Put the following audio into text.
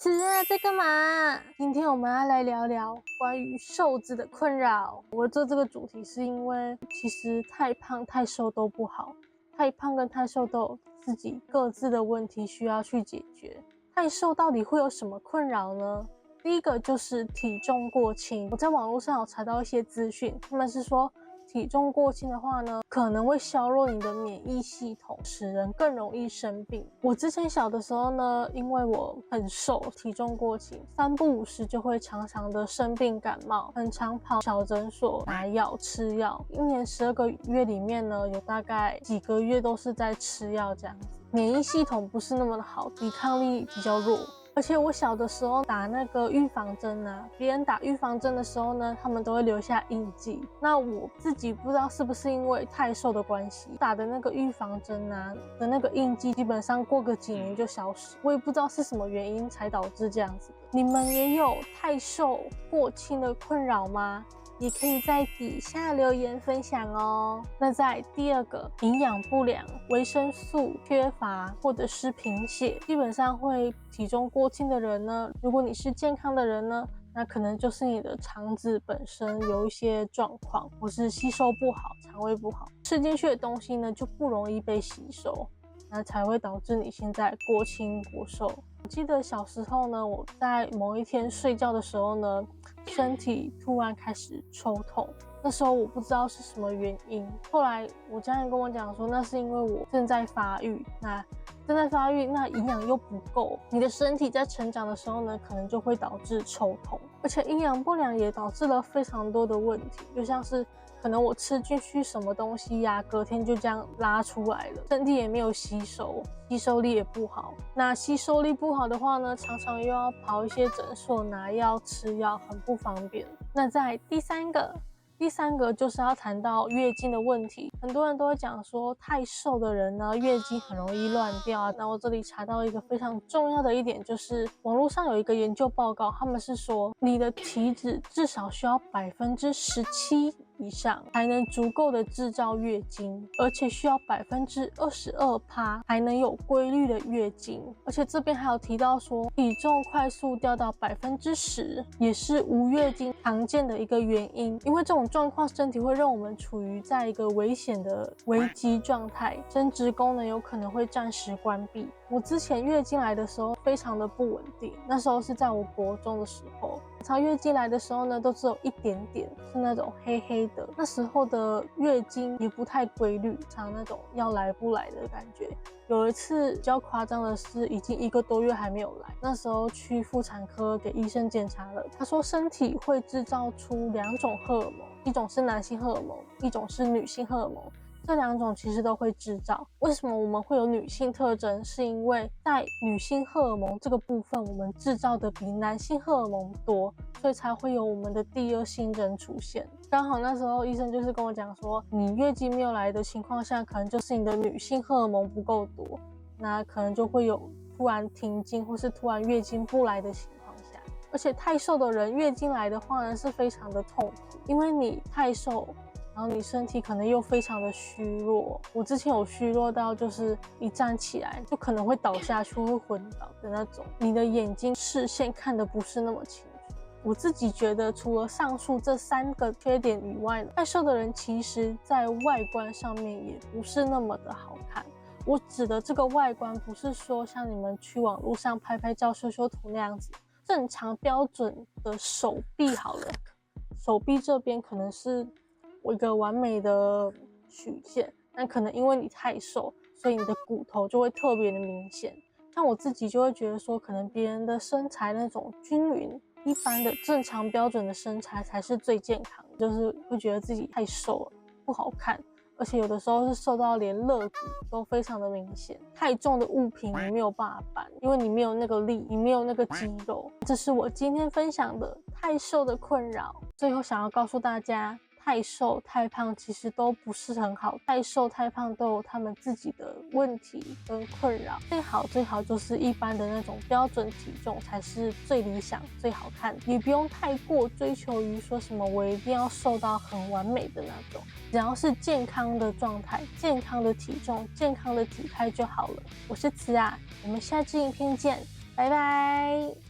子啊，在干嘛？今天我们要来聊聊关于瘦子的困扰。我做这个主题是因为其实太胖太瘦都不好，太胖跟太瘦都有自己各自的问题需要去解决。太瘦到底会有什么困扰呢？第一个就是体重过轻。我在网络上有查到一些资讯，他们是说体重过轻的话呢，可能会削弱你的免疫系统，使人更容易生病。我之前小的时候呢，因为我很瘦，体重过轻，3不5时就会常常的生病感冒，很常跑小诊所拿药吃药。一年12个月里面呢，有大概几个月都是在吃药这样子，免疫系统不是那么的好，抵抗力比较弱。而且我小的时候打那个预防针啊，别人打预防针的时候呢，他们都会留下印记。那我自己不知道是不是因为太瘦的关系，打的那个预防针啊的那个印记，基本上过个几年就消失。我也不知道是什么原因才导致这样子的。你们也有太瘦过轻的困扰吗？也可以在底下留言分享哦。那在第二个，营养不良、维生素缺乏或者是贫血，基本上会体重过轻的人呢，如果你是健康的人呢，那可能就是你的肠子本身有一些状况，或是吸收不好、肠胃不好，吃进去的东西呢就不容易被吸收，那才会导致你现在过轻过瘦。我记得小时候呢，我在某一天睡觉的时候呢，身体突然开始抽痛，那时候我不知道是什么原因。后来我家人跟我讲说，那是因为我正在发育，那营养又不够，你的身体在成长的时候呢，可能就会导致抽痛。而且营养不良也导致了非常多的问题，就像是可能我吃进去什么东西呀，隔天就这样拉出来了，身体也没有吸收，吸收力也不好。那吸收力不好的话呢，常常又要跑一些诊所拿药吃药，很不方便。那在第三个就是要谈到月经的问题。很多人都会讲说，太瘦的人呢，月经很容易乱掉啊。那我这里查到一个非常重要的一点，就是网络上有一个研究报告，他们是说你的体脂至少需要17%以上才能足够的制造月经，而且需要22%才能有规律的月经。而且这边还有提到说，体重快速掉到10%也是无月经常见的一个原因。因为这种状况，身体会让我们处于在一个危险的危机状态，生殖功能有可能会暂时关闭。我之前月经来的时候非常的不稳定，那时候是在我国中的时候，常月经来的时候呢，都只有一点点，是那种黑黑的。那时候的月经也不太规律，常那种要来不来的感觉。有一次比较夸张的是，已经1个多月还没有来。那时候去妇产科给医生检查了，他说身体会制造出2种荷尔蒙，一种是男性荷尔蒙，一种是女性荷尔蒙。这2种其实都会制造。为什么我们会有女性特征？是因为在女性荷尔蒙这个部分，我们制造的比男性荷尔蒙多，所以才会有我们的第2性征出现。刚好那时候医生就是跟我讲说，你月经没有来的情况下，可能就是你的女性荷尔蒙不够多，那可能就会有突然停经或是突然月经不来的情况下。而且太瘦的人月经来的话呢，是非常的痛苦，因为你太瘦，然后你身体可能又非常的虚弱。我之前有虚弱到就是一站起来就可能会倒下去，会昏倒的那种，你的眼睛视线看得不是那么清楚。我自己觉得除了上述这3个缺点以外呢，太瘦的人其实在外观上面也不是那么的好看。我指的这个外观不是说像你们去网络上拍拍照修修图那样子，正常标准的手臂好了，手臂这边可能是我一个完美的曲线，但可能因为你太瘦，所以你的骨头就会特别的明显。像我自己就会觉得说，可能别人的身材那种均匀一般的正常标准的身材才是最健康的，就是会觉得自己太瘦了不好看，而且有的时候是瘦到连肋骨都非常的明显。太重的物品你没有办法搬，因为你没有那个力，你没有那个肌肉。这是我今天分享的太瘦的困扰。最后想要告诉大家，太瘦太胖其实都不是很好，太瘦太胖都有他们自己的问题跟困扰。最好就是一般的那种标准体重才是最理想最好看，也不用太过追求于说什么我一定要瘦到很完美的那种，只要是健康的状态、健康的体重、健康的体态就好了。我是慈啊，我们下支影片见，拜拜。